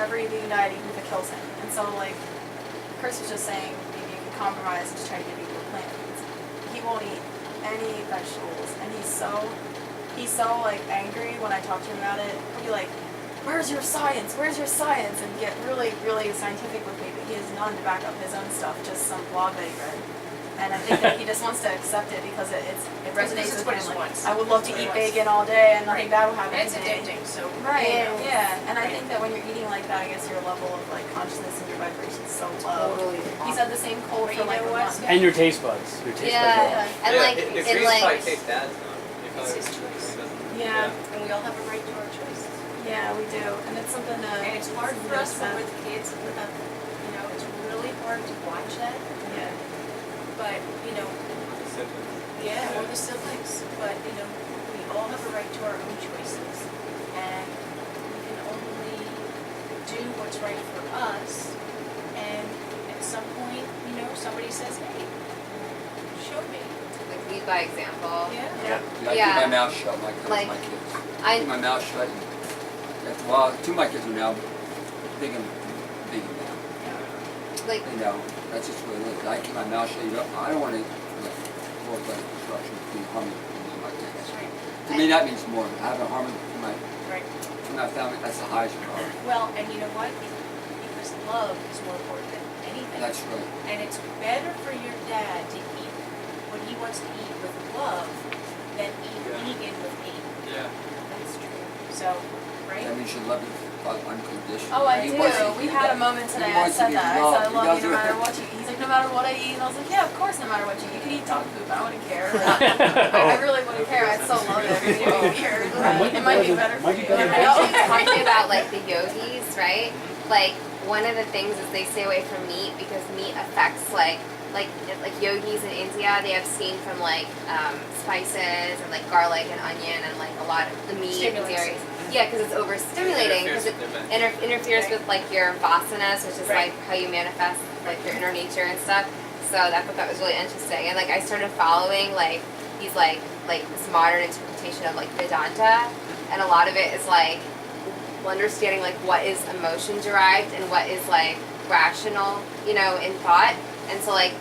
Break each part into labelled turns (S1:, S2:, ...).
S1: never eat vegan diet even if it kills him. And so like Chris was just saying, maybe you can compromise and just try to give people plant foods. He won't eat any vegetables, and he's so like angry when I talk to him about it. He'll be like, where's your science? Where's your science? And get really, really scientific with me, but he has none to back up his own stuff, just some blog that he read. And I think that he just wants to accept it because it resonates with him. Like, I would love to eat bacon all day and nothing bad will happen
S2: to me. It's addicting, so.
S1: Right, yeah. And I think that when you're eating like that, I guess your level of like consciousness and your vibration is so low.
S3: Totally.
S1: He's had the same cold for like a month.
S4: And your taste buds. Your taste buds.
S3: Yeah. And like,
S5: if
S3: and
S5: Reese
S3: like.
S5: probably tastes dad's not.
S2: It's his choice.
S1: Yeah.
S2: And we all have a right to our choices.
S1: Yeah, we do. And it's something that.
S2: And it's hard for us when we're with kids. You know, it's really hard to watch that.
S1: Yeah.
S2: But, you know. Yeah, or the siblings. But, you know, we all have a right to our own choices. And we can only do what's right for us. And at some point, you know, somebody says, hey, show me.
S3: Like lead by example.
S2: Yeah.
S6: I keep my mouth shut like that with my kids. I keep my mouth shut. Well, two of my kids are now big and now.
S3: Like,
S6: you know, that's just what it is. I keep my mouth shut. I don't want to work like construction, be harming my kids.
S2: That's right.
S6: To me, that means more. Having harmony in my family, that's the highest priority.
S2: Well, and you know what? Because love is more important than anything.
S6: That's right.
S2: And it's better for your dad to eat what he wants to eat with love than eat vegan with hate.
S5: Yeah.
S2: That's true. So, right?
S6: That means you love your father unconditionally.
S1: Oh, I do. We had a moment today. I said that. I said, I love you no matter what you eat. He's like, no matter what I eat. And I was like, yeah, of course, no matter what you eat. You can eat dog food, but I wouldn't care. Like, I really wouldn't care. I'd still love it. It would be weird. It might be better for you.
S3: talking about like the yogis, right? Like one of the things is they stay away from meat because meat affects like yogis in India. They abstain from like spices and like garlic and onion and like a lot of the meat and dairy. Yeah, because it's overstimulating because it interferes with like your vasanas, which is like how you manifest like your inner nature and stuff. So I thought that was really interesting. And like I started following like these like this modern interpretation of like Vedanta, and a lot of it is like understanding like what is emotion derived and what is like rational, you know, in thought. And so like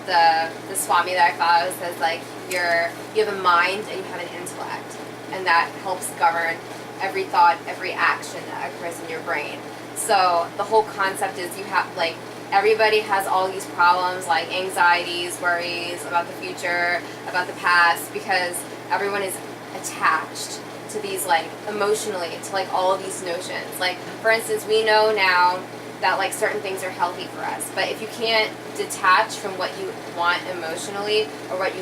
S3: the Swami that I follow says like you have a mind and you have an intellect, and that helps govern every thought, every action that occurs in your brain. So the whole concept is you have like everybody has all these problems like anxieties, worries about the future, about the past, because everyone is attached to these like emotionally to like all of these notions. Like for instance, we know now that like certain things are healthy for us, but if you can't detach from what you want emotionally or what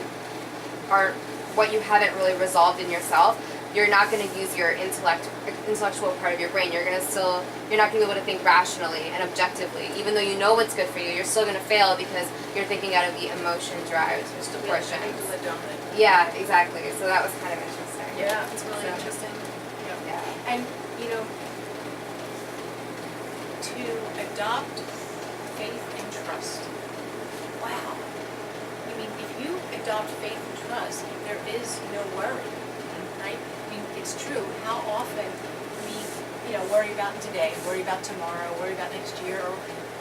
S3: you haven't really resolved in yourself, you're not going to use your intellectual part of your brain. You're not going to be able to think rationally and objectively. Even though you know what's good for you, you're still going to fail because you're portions. Yeah, exactly. So that was kind of interesting.
S2: Yeah, it's really interesting.
S3: Yeah.
S2: And, you know, to adopt faith and trust. Wow. I mean, if you adopt faith and trust, there is no worry, right? I mean, it's true. How often we, you know, worry about today, worry about tomorrow, worry about next year, or,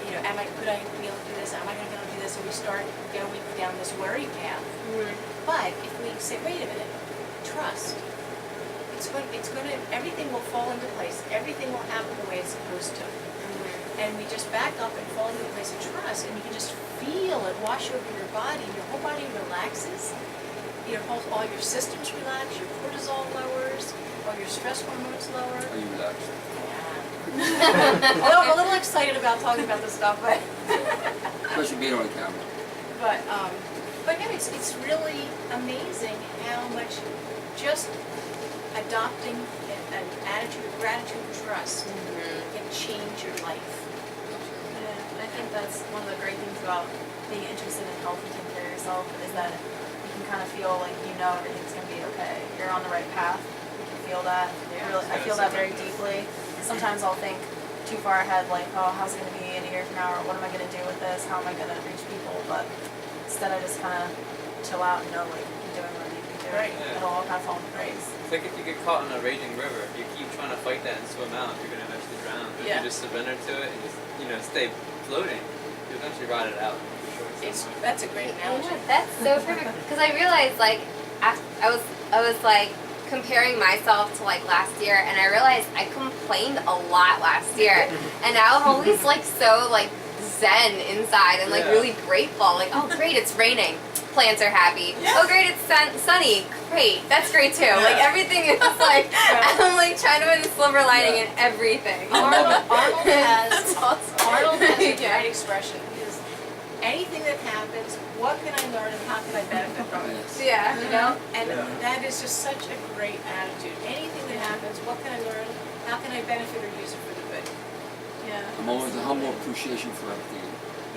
S2: you know, could I be able to do this? Am I going to be able to do this? And we start going down this worry path.
S3: Mm-hmm.
S2: But if we say, wait a minute, trust, everything will fall into place. Everything will happen the way it's supposed to. And we just back up and fall into a place of trust, and you can just feel it wash over your body, and your whole body relaxes. All your systems relax, your cortisol lowers, all your stress hormones lower.
S6: Are you relaxed?
S2: Yeah. Although I'm a little excited about talking about this stuff, but
S6: Especially being on the camera.
S2: But no, it's really amazing how much just adopting an attitude of gratitude and trust can change your life.
S1: Yeah, I think that's one of the great things about being interested in health and taking care of yourself is that you can kind of feel like you know everything's going to be okay. You're on the right path. You can feel that. I feel that very deeply. Sometimes I'll think too far ahead, like, oh, how's it going to be in a year from now, or what am I going to do with this? How am I going to reach people? But instead, I just kind of chill out and know, like, you're doing what you need to be too.
S2: Right.
S1: It'll all kind of fall into
S2: Right.
S1: place.
S4: It's like if you get caught in a raging river, if you keep trying to fight that and swim out, you're gonna eventually drown. But
S1: Yeah.
S4: if you just surrender to it and just, stay floating, you eventually ride it out. For sure.
S2: That's a great analogy.
S3: Yeah, that's so perfect. Because I realized, like, I was like comparing myself to like last year, and I realized I complained a lot last year, and now I'm always like so like zen inside and like
S4: Yeah.
S3: really grateful. Like, oh great, it's raining. Plants are happy. Oh great, it's sunny. Great, that's great too. Like everything is like I'm like trying to find the silver lining in everything.
S2: Arnold has
S1: That's awesome.
S2: Arnold has a
S3: Yeah.
S2: great expression. He is, anything that happens, what can I learn and how can I benefit from it?
S6: Yes.
S3: Yeah.
S2: You know, and
S4: Yeah.
S2: that is just such a great attitude. Anything that happens, what can I learn? How can I benefit or use it for the good?
S1: Yeah.
S6: I'm always a humble appreciation for everything.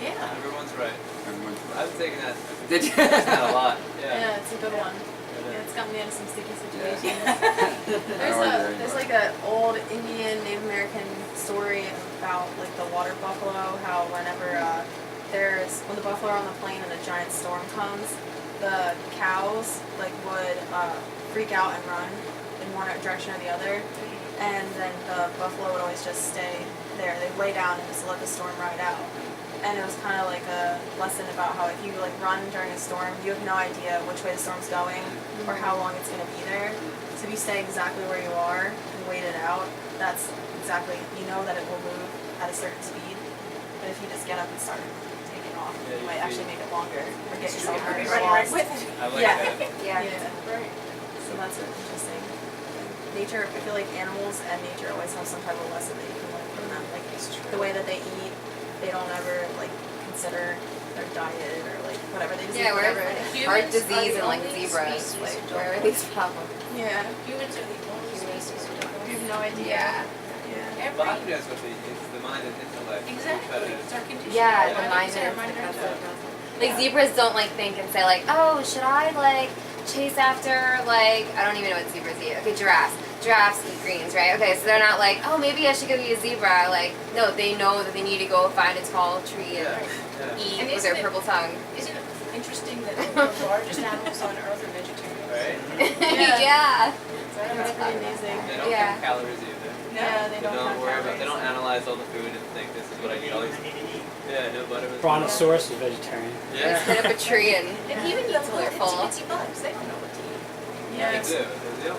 S2: Yeah.
S4: Everyone's right.
S6: Everyone's
S4: I've taken that.
S6: Did you?
S4: I've taken that a lot.
S1: Yeah,
S4: Yeah.
S1: it's a good one.
S4: It
S1: Yeah,
S4: is.
S1: it's got me into some sticky
S6: Yeah.
S1: situations.
S6: I already
S1: There's
S6: know.
S1: like a old Indian Native American story about like the water buffalo, how whenever when the buffalo are on the plain and a giant storm comes, the cows like would freak out and run in one direction or the other, and then the buffalo would always just stay there. They'd lay down and just let the storm ride out. And it was kind of like a lesson about how if you like run during a storm, you have no idea which way the storm's going or how long it's going to be there. So if you stay exactly where you are and wait it out, that's exactly, you know that it will move at a certain speed. But if you just get up and start taking off,
S4: Yeah,
S1: you might
S4: you
S1: actually make it longer or get
S2: It's
S1: yourself
S2: true.
S1: hurt
S2: Be
S1: or
S2: right
S1: lost.
S2: with it.
S4: I like
S1: Yeah.
S4: that.
S3: Yeah.
S1: Yeah.
S2: Right.
S1: So that's interesting. Nature, I feel like animals and nature always have some type of lesson that you can learn from them. Like
S2: It's true.
S1: the way that they eat, they don't ever like consider their diet or like whatever they just
S3: Yeah,
S1: eat
S3: where
S1: whatever.
S2: Humans
S3: heart
S2: are
S3: disease
S2: the
S3: and like
S2: only
S3: zebras.
S2: species
S3: Like
S2: who
S3: where are
S2: don't
S3: these problems?
S1: Yeah.
S2: Humans are the only species who don't
S1: You have no idea.
S3: Yeah.
S1: Yeah.
S4: But I
S2: Every,
S4: think that's what it's the mind and intellect.
S2: exactly. It's our condition.
S3: Yeah,
S4: Yeah.
S3: the mind and
S2: Mind and
S3: like zebras don't like think and say like, oh, should I like chase after like I don't even know what zebras eat. Okay, giraffes. Giraffes eat greens, right? Okay, so they're not like, oh, maybe I should go eat a zebra. Like, no, they know that they need to go find a tall tree and
S4: Yeah. Yeah.
S3: eat
S2: And
S3: with their
S2: isn't it-
S3: purple tongue.
S2: Isn't it interesting that the largest animals on Earth are vegetarians?
S4: Right?
S3: Yeah.
S1: That's pretty amazing.
S4: They don't
S3: Yeah.
S4: count calories either.
S1: Yeah, they
S4: They
S1: don't
S4: don't
S1: count
S4: worry about.
S1: calories.
S4: They don't analyze all the food and think this is what I need. All these. Yeah, no butter.
S5: Brontosaurus is vegetarian.
S3: They
S4: Yeah.
S3: just hit up a tree and
S2: And even
S3: eat
S2: the
S3: till
S2: little
S3: they're full.
S2: itsy bitsy bugs, they don't know what to eat.
S1: Yeah.
S4: They do. They do.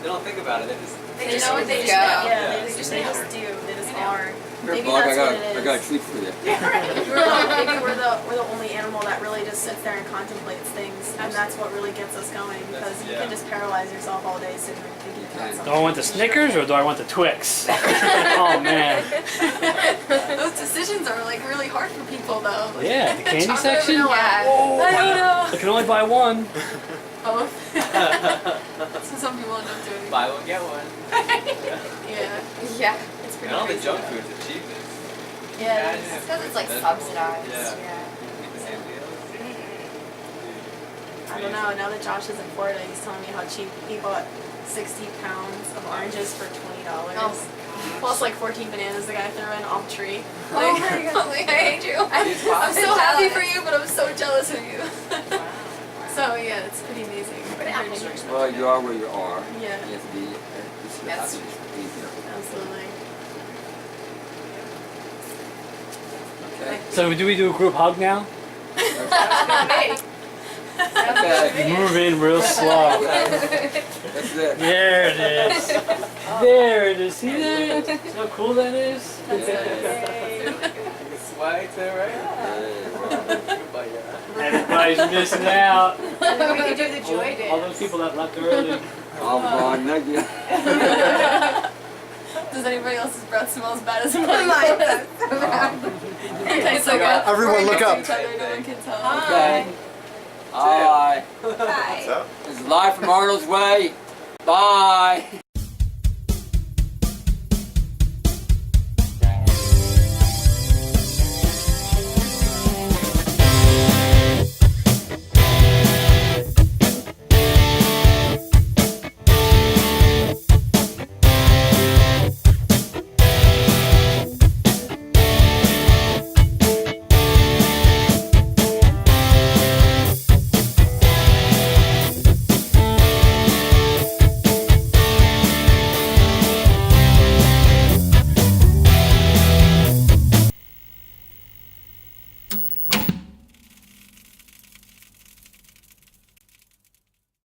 S4: They don't think about it. They just.
S2: They
S3: They
S2: just
S3: know
S2: know
S3: what
S2: they
S3: to
S2: just
S3: go.
S2: know.
S1: Yeah,
S4: Yeah.
S1: they just do. They just
S2: I know.
S1: are.
S6: Here,
S1: Maybe
S6: Bug,
S1: that's what it
S6: I
S1: is.
S6: got a treat for you.
S1: Maybe we're the only animal that really just sits there and contemplates things, and that's what really gets us going. Because you
S4: Yeah.
S1: can just paralyze yourself all day sitting there thinking
S6: You
S1: about
S6: can.
S1: something.
S5: Do I want the Snickers or do I want the Twix? Oh man.
S1: Those decisions are like really hard for people though. Like,
S5: Yeah, the candy
S1: chocolate or
S5: section?
S1: vanilla?
S3: Yeah.
S1: I don't know.
S5: I can only buy one.
S1: Oh. So some people end up doing.
S4: Buy one, get one.
S1: Yeah,
S3: yeah.
S1: it's
S4: And
S1: pretty
S4: all the
S1: crazy.
S4: junk foods are cheap.
S1: Yeah, it
S4: Imagine
S1: is.
S4: if
S3: Because it's like
S4: vegetables-
S3: subsidized.
S4: Yeah.
S3: Yeah.
S4: Get the same deal.
S1: I don't know. Now that Josh is in Florida, he's telling me how cheap he bought 60 pounds of oranges for $20.
S3: Oh.
S1: Plus like 14 bananas the guy threw in off the tree.
S3: Oh
S1: Like,
S3: my God.
S1: like, I hate you.
S4: It's
S1: I'm so
S3: jealous.
S1: happy for you, but I'm so jealous of you.
S2: Wow.
S1: So yeah, it's pretty amazing.
S2: But apples are expensive.
S6: Well, you are where you are.
S1: Yeah,
S6: You have to be. This is
S3: That's
S6: happiness for being here.
S1: absolutely.
S6: Okay.
S5: So do we do a group hug now?
S2: Hey,
S6: Okay.
S5: Move in real slow.
S6: That's it.
S5: There it is. There it is. See that? See how cool that is?
S4: Swag to right? Goodbye, yeah.
S5: Everybody's missing out.
S2: we can do the joy
S5: All
S2: dance.
S5: those people that left early.
S6: I'll buy nugget.
S1: Does anybody else's breath smell as bad as mine? It's like
S7: Everyone look up.
S1: each other, no one can tell.
S6: Okay. Hi.
S3: Bye.
S6: This is live from Arnold's Way. Bye.